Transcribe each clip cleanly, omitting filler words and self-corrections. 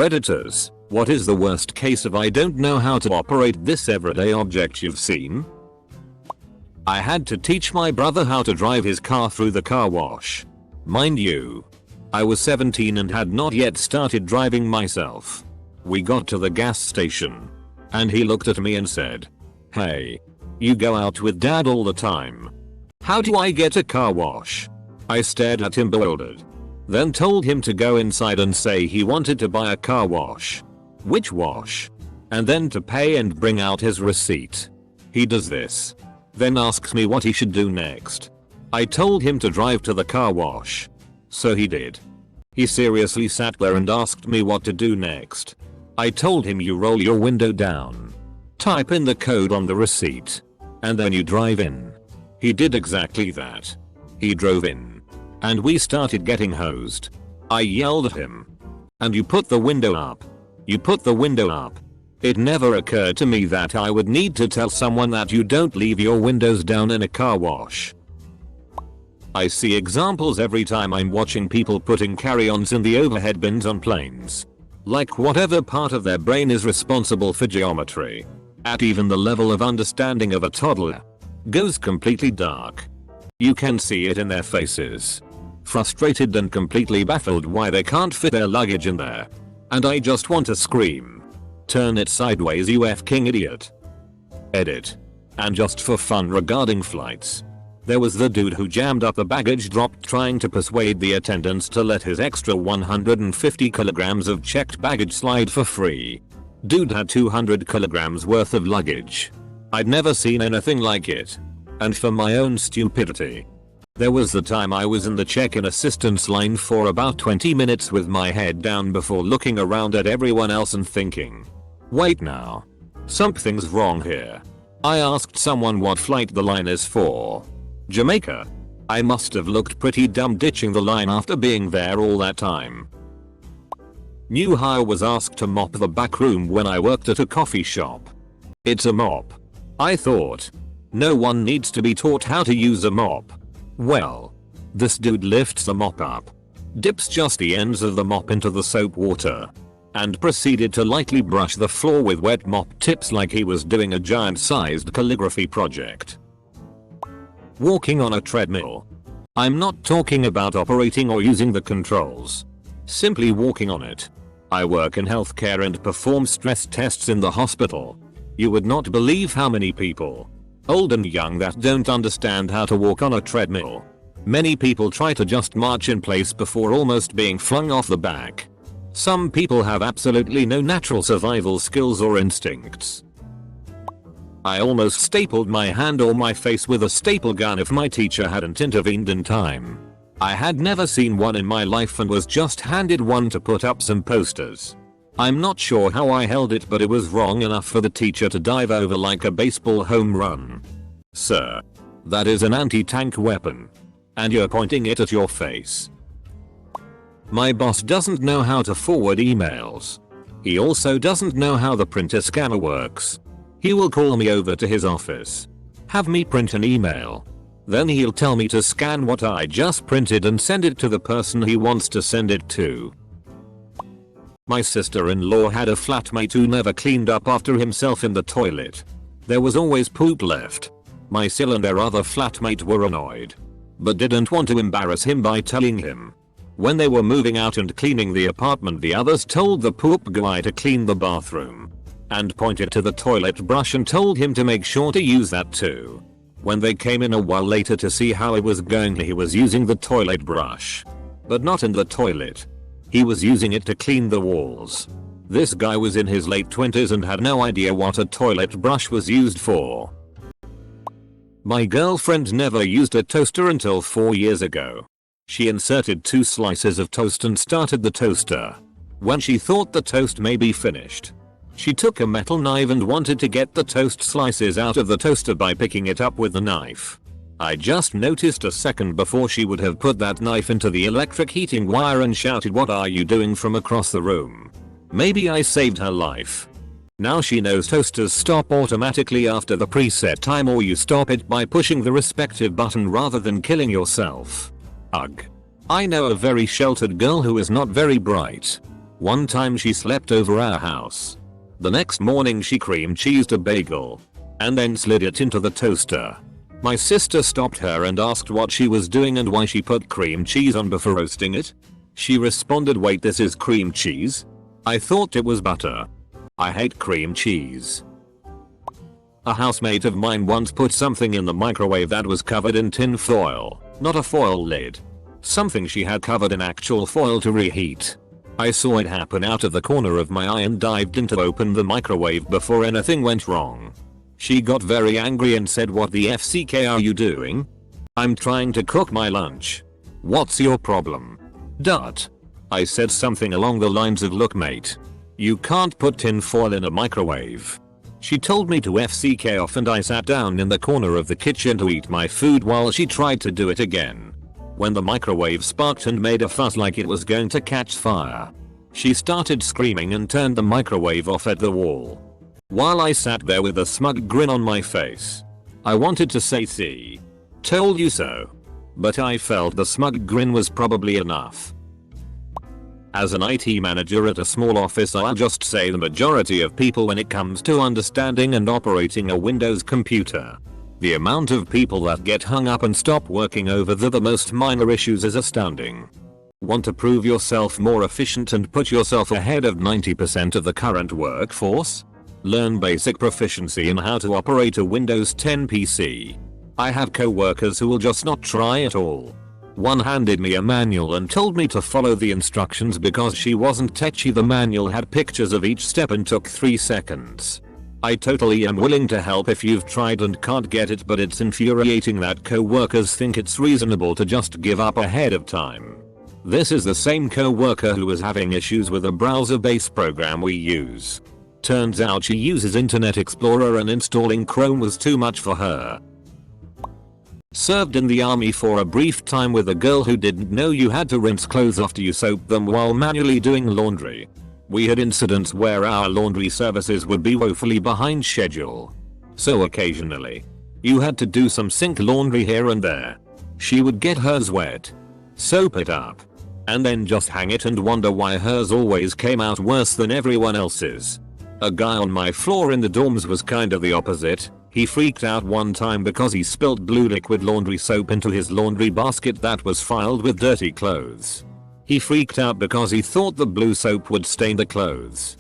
Redditors, what is the worst case if I don't know how to operate this everyday object you've seen? I had to teach my brother how to drive his car through the car wash. Mind you, I was 17 and had not yet started driving myself. We got to the gas station, and he looked at me and said, "Hey, you go out with dad all the time. How do I get a car wash?" I stared at him bewildered. Then told him to go inside and say he wanted to buy a car wash. Which wash? And then to pay and bring out his receipt. He does this. Then asks me what he should do next. I told him to drive to the car wash. So he did. He seriously sat there and asked me what to do next. I told him you roll your window down, type in the code on the receipt, and then you drive in. He did exactly that. He drove in, and we started getting hosed. I yelled at him, "And you put the window up. You put the window up." It never occurred to me that I would need to tell someone that you don't leave your windows down in a car wash. I see examples every time I'm watching people putting carry-ons in the overhead bins on planes. Like whatever part of their brain is responsible for geometry, at even the level of understanding of a toddler, goes completely dark. You can see it in their faces. Frustrated and completely baffled why they can't fit their luggage in there. And I just want to scream. Turn it sideways, you f***ing idiot. Edit. And just for fun regarding flights. There was the dude who jammed up the baggage drop trying to persuade the attendants to let his extra 150 kilograms of checked baggage slide for free. Dude had 200 kilograms worth of luggage. I'd never seen anything like it. And for my own stupidity, there was the time I was in the check-in assistance line for about 20 minutes with my head down before looking around at everyone else and thinking, wait now, something's wrong here. I asked someone what flight the line is for. Jamaica. I must have looked pretty dumb ditching the line after being there all that time. New hire was asked to mop the back room when I worked at a coffee shop. It's a mop. I thought. No one needs to be taught how to use a mop. Well, this dude lifts the mop up, dips just the ends of the mop into the soap water, and proceeded to lightly brush the floor with wet mop tips like he was doing a giant-sized calligraphy project. Walking on a treadmill. I'm not talking about operating or using the controls. Simply walking on it. I work in healthcare and perform stress tests in the hospital. You would not believe how many people, old and young, that don't understand how to walk on a treadmill. Many people try to just march in place before almost being flung off the back. Some people have absolutely no natural survival skills or instincts. I almost stapled my hand or my face with a staple gun if my teacher hadn't intervened in time. I had never seen one in my life and was just handed one to put up some posters. I'm not sure how I held it, but it was wrong enough for the teacher to dive over like a baseball home run. Sir, that is an anti-tank weapon. And you're pointing it at your face. My boss doesn't know how to forward emails. He also doesn't know how the printer scanner works. He will call me over to his office, have me print an email. Then he'll tell me to scan what I just printed and send it to the person he wants to send it to. My sister-in-law had a flatmate who never cleaned up after himself in the toilet. There was always poop left. My sil and their other flatmate were annoyed, but didn't want to embarrass him by telling him. When they were moving out and cleaning the apartment, the others told the poop guy to clean the bathroom, and pointed to the toilet brush and told him to make sure to use that too. When they came in a while later to see how it was going, he was using the toilet brush, but not in the toilet. He was using it to clean the walls. This guy was in his late 20s and had no idea what a toilet brush was used for. My girlfriend never used a toaster until 4 years ago. She inserted 2 slices of toast and started the toaster. When she thought the toast may be finished, she took a metal knife and wanted to get the toast slices out of the toaster by picking it up with the knife. I just noticed a second before she would have put that knife into the electric heating wire and shouted, "What are you doing?" from across the room. Maybe I saved her life. Now she knows toasters stop automatically after the preset time, or you stop it by pushing the respective button rather than killing yourself. Ugh. I know a very sheltered girl who is not very bright. One time she slept over our house. The next morning she cream cheesed a bagel and then slid it into the toaster. My sister stopped her and asked what she was doing and why she put cream cheese on before roasting it. She responded, "Wait, this is cream cheese? I thought it was butter. I hate cream cheese." A housemate of mine once put something in the microwave that was covered in tin foil, not a foil lid. Something she had covered in actual foil to reheat. I saw it happen out of the corner of my eye and dived in to open the microwave before anything went wrong. She got very angry and said, "What the FCK are you doing? I'm trying to cook my lunch. What's your problem?" I said something along the lines of, "Look mate, you can't put tin foil in a microwave." She told me to FCK off and I sat down in the corner of the kitchen to eat my food while she tried to do it again. When the microwave sparked and made a fuss like it was going to catch fire, she started screaming and turned the microwave off at the wall. While I sat there with a smug grin on my face, I wanted to say, "See, told you so," but I felt the smug grin was probably enough. As an IT manager at a small office, I'll just say the majority of people when it comes to understanding and operating a Windows computer. The amount of people that get hung up and stop working over the most minor issues is astounding. Want to prove yourself more efficient and put yourself ahead of 90% of the current workforce? Learn basic proficiency in how to operate a Windows 10 PC. I have co-workers who will just not try at all. One handed me a manual and told me to follow the instructions because she wasn't techy. The manual had pictures of each step and took 3 seconds. I totally am willing to help if you've tried and can't get it, but it's infuriating that co-workers think it's reasonable to just give up ahead of time. This is the same co-worker who was having issues with a browser-based program we use. Turns out she uses Internet Explorer and installing Chrome was too much for her. Served in the army for a brief time with a girl who didn't know you had to rinse clothes after you soap them while manually doing laundry. We had incidents where our laundry services would be woefully behind schedule. So occasionally, you had to do some sink laundry here and there. She would get hers wet, soap it up, and then just hang it and wonder why hers always came out worse than everyone else's. A guy on my floor in the dorms was kind of the opposite. He freaked out one time because he spilled blue liquid laundry soap into his laundry basket that was filled with dirty clothes. He freaked out because he thought the blue soap would stain the clothes.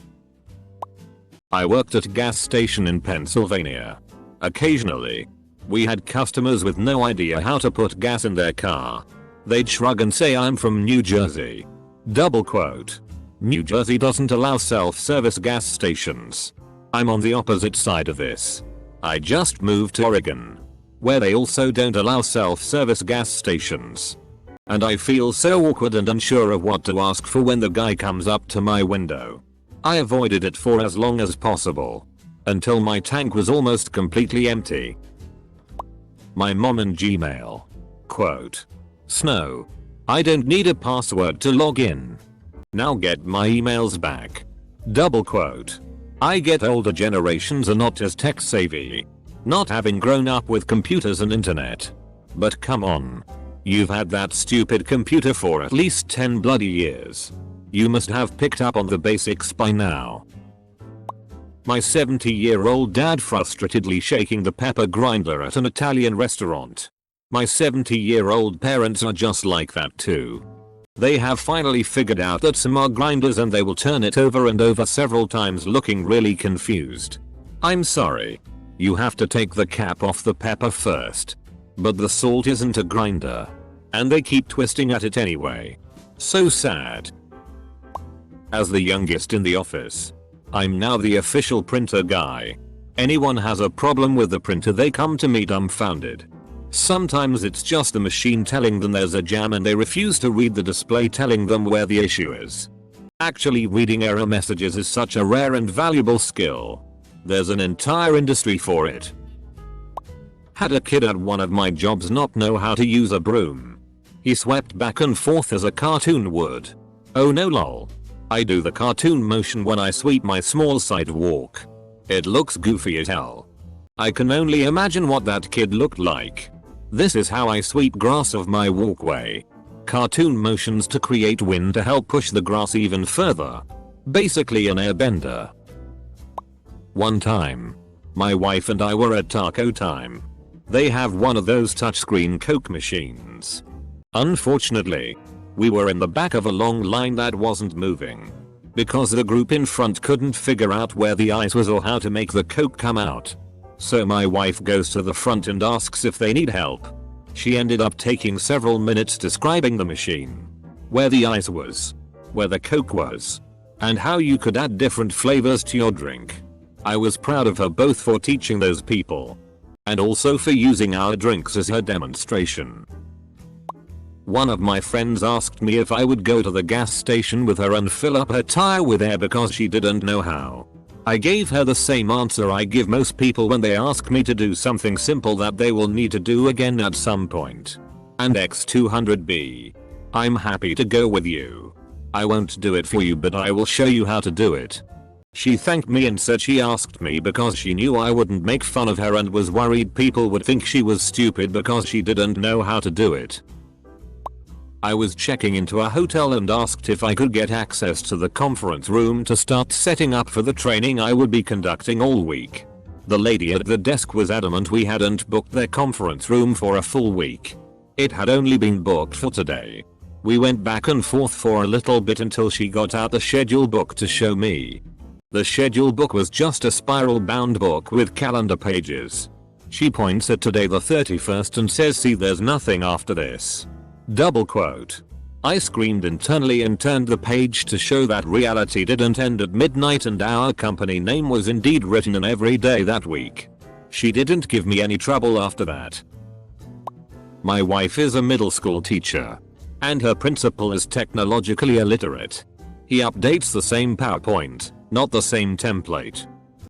I worked at a gas station in Pennsylvania. Occasionally, we had customers with no idea how to put gas in their car. They'd shrug and say, "I'm from New Jersey." Double quote. New Jersey doesn't allow self-service gas stations. I'm on the opposite side of this. I just moved to Oregon, where they also don't allow self-service gas stations. And I feel so awkward and unsure of what to ask for when the guy comes up to my window. I avoided it for as long as possible, until my tank was almost completely empty. My mom and Gmail. Quote. "Snow. I don't need a password to log in. Now get my emails back." Double quote. I get older generations are not as tech savvy, not having grown up with computers and internet. But come on. You've had that stupid computer for at least 10 bloody years. You must have picked up on the basics by now. My 70-year-old dad frustratedly shaking the pepper grinder at an Italian restaurant. My 70-year-old parents are just like that too. They have finally figured out that some are grinders and they will turn it over and over several times looking really confused. I'm sorry. You have to take the cap off the pepper first. But the salt isn't a grinder. And they keep twisting at it anyway. So sad. As the youngest in the office, I'm now the official printer guy. Anyone has a problem with the printer, they come to me dumbfounded. Sometimes it's just the machine telling them there's a jam and they refuse to read the display telling them where the issue is. Actually reading error messages is such a rare and valuable skill. There's an entire industry for it. Had a kid at one of my jobs not know how to use a broom. He swept back and forth as a cartoon would. Oh no lol. I do the cartoon motion when I sweep my small sidewalk. It looks goofy as hell. I can only imagine what that kid looked like. This is how I sweep grass of my walkway. cartoon motions to create wind to help push the grass even further. Basically an airbender. One time, my wife and I were at Taco Time. They have one of those touchscreen Coke machines. Unfortunately, we were in the back of a long line that wasn't moving because the group in front couldn't figure out where the ice was or how to make the Coke come out. So my wife goes to the front and asks if they need help. She ended up taking several minutes describing the machine, where the ice was, where the Coke was, and how you could add different flavors to your drink. I was proud of her both for teaching those people and also for using our drinks as her demonstration. One of my friends asked me if I would go to the gas station with her and fill up her tire with air because she didn't know how. I gave her the same answer I give most people when they ask me to do something simple that they will need to do again at some point. And X200B. I'm happy to go with you. I won't do it for you, but I will show you how to do it. She thanked me and said she asked me because she knew I wouldn't make fun of her and was worried people would think she was stupid because she didn't know how to do it. I was checking into a hotel and asked if I could get access to the conference room to start setting up for the training I would be conducting all week. The lady at the desk was adamant we hadn't booked their conference room for a full week. It had only been booked for today. We went back and forth for a little bit until she got out the schedule book to show me. The schedule book was just a spiral bound book with calendar pages. She points at today the 31st and says, "See, there's nothing after this." Double quote. I screamed internally and turned the page to show that reality didn't end at midnight and our company name was indeed written in every day that week. She didn't give me any trouble after that. My wife is a middle school teacher, and her principal is technologically illiterate. He updates the same PowerPoint, not the same template,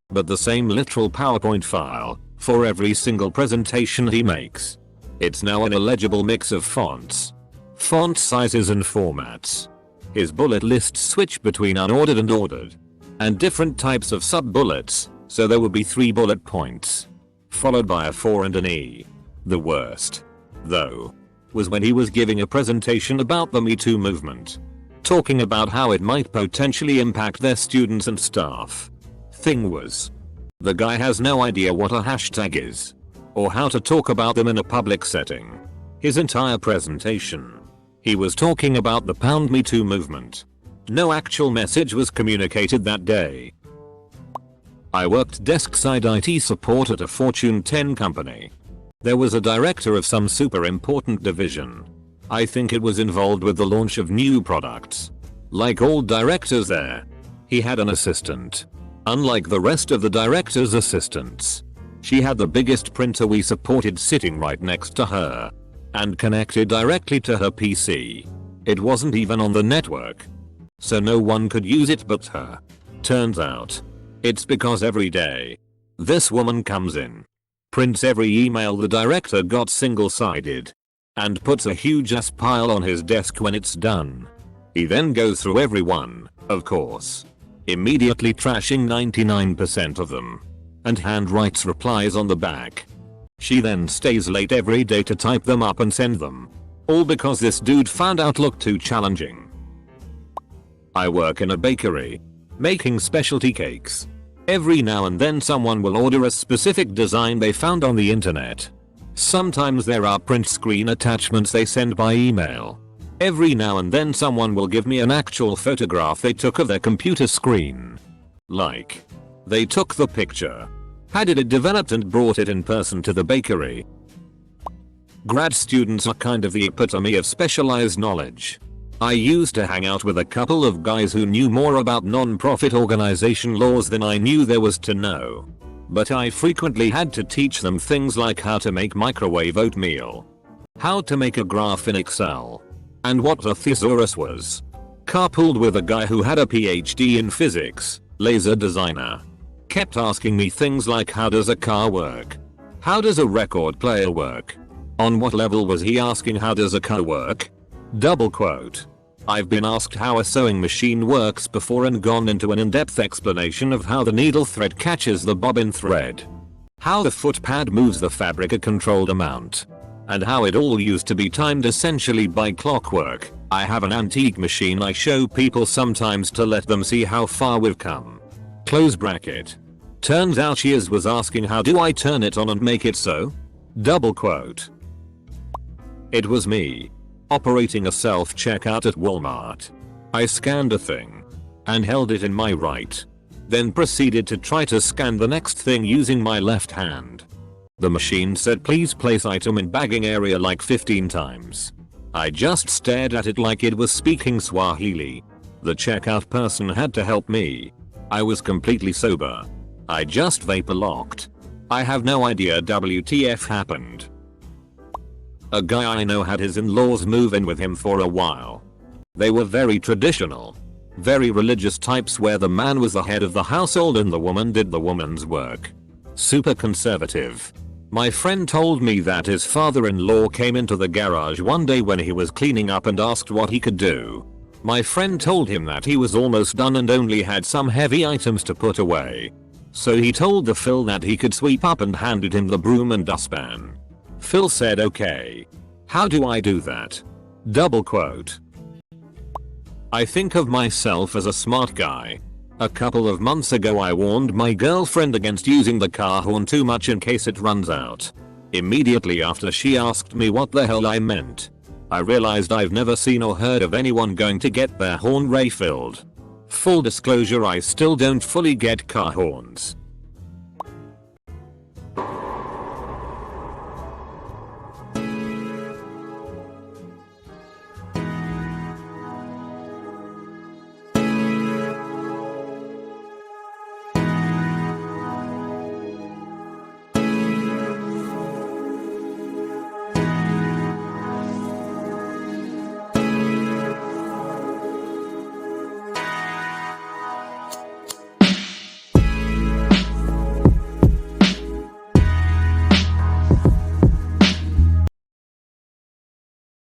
but the same literal PowerPoint file, for every single presentation he makes. It's now an illegible mix of fonts, font sizes and formats. His bullet lists switch between unordered and ordered, and different types of sub-bullets, so there would be 3 bullet points, followed by a 4 and an E. The worst, though, was when he was giving a presentation about the Me Too movement, talking about how it might potentially impact their students and staff. Thing was, the guy has no idea what a hashtag is, or how to talk about them in a public setting. His entire presentation, he was talking about the Me Too movement. No actual message was communicated that day. I worked desk-side IT support at a Fortune 10 company. There was a director of some super important division. I think it was involved with the launch of new products. Like all directors there, he had an assistant. Unlike the rest of the director's assistants, she had the biggest printer we supported sitting right next to her and connected directly to her PC. It wasn't even on the network, so no one could use it but her. Turns out, it's because every day, this woman comes in, prints every email the director got single-sided, and puts a huge ass pile on his desk when it's done. He then goes through every one, of course, immediately trashing 99% of them, and handwrites replies on the back. She then stays late every day to type them up and send them, all because this dude found Outlook too challenging. I work in a bakery, making specialty cakes. Every now and then someone will order a specific design they found on the internet. Sometimes there are print screen attachments they send by email. Every now and then someone will give me an actual photograph they took of their computer screen. Like, they took the picture, had it developed and brought it in person to the bakery. Grad students are kind of the epitome of specialized knowledge. I used to hang out with a couple of guys who knew more about non-profit organization laws than I knew there was to know. But I frequently had to teach them things like how to make microwave oatmeal, how to make a graph in Excel, and what a thesaurus was. Carpooled with a guy who had a PhD in physics, laser designer. Kept asking me things like how does a car work? How does a record player work? On what level was he asking how does a car work? Double quote. I've been asked how a sewing machine works before and gone into an in-depth explanation of how the needle thread catches the bobbin thread, how the foot pad moves the fabric a controlled amount, and how it all used to be timed essentially by clockwork. I have an antique machine I show people sometimes to let them see how far we've come. Close bracket. Turns out she was asking how do I turn it on and make it so? Double quote. It was me. Operating a self-checkout at Walmart. I scanned a thing. And held it in my right. Then proceeded to try to scan the next thing using my left hand. The machine said please place item in bagging area like 15 times. I just stared at it like it was speaking Swahili. The checkout person had to help me. I was completely sober. I just vapor locked. I have no idea WTF happened. A guy I know had his in-laws move in with him for a while. They were very traditional. Very religious types where the man was the head of the household and the woman did the woman's work. Super conservative. My friend told me that his father-in-law came into the garage one day when he was cleaning up and asked what he could do. My friend told him that he was almost done and only had some heavy items to put away. So he told the Phil that he could sweep up and handed him the broom and dustpan. Phil said okay. How do I do that? Double quote. I think of myself as a smart guy. A couple of months ago I warned my girlfriend against using the car horn too much in case it runs out. Immediately after she asked me what the hell I meant. I realized I've never seen or heard of anyone going to get their horn refilled. Full disclosure, I still don't fully get car horns.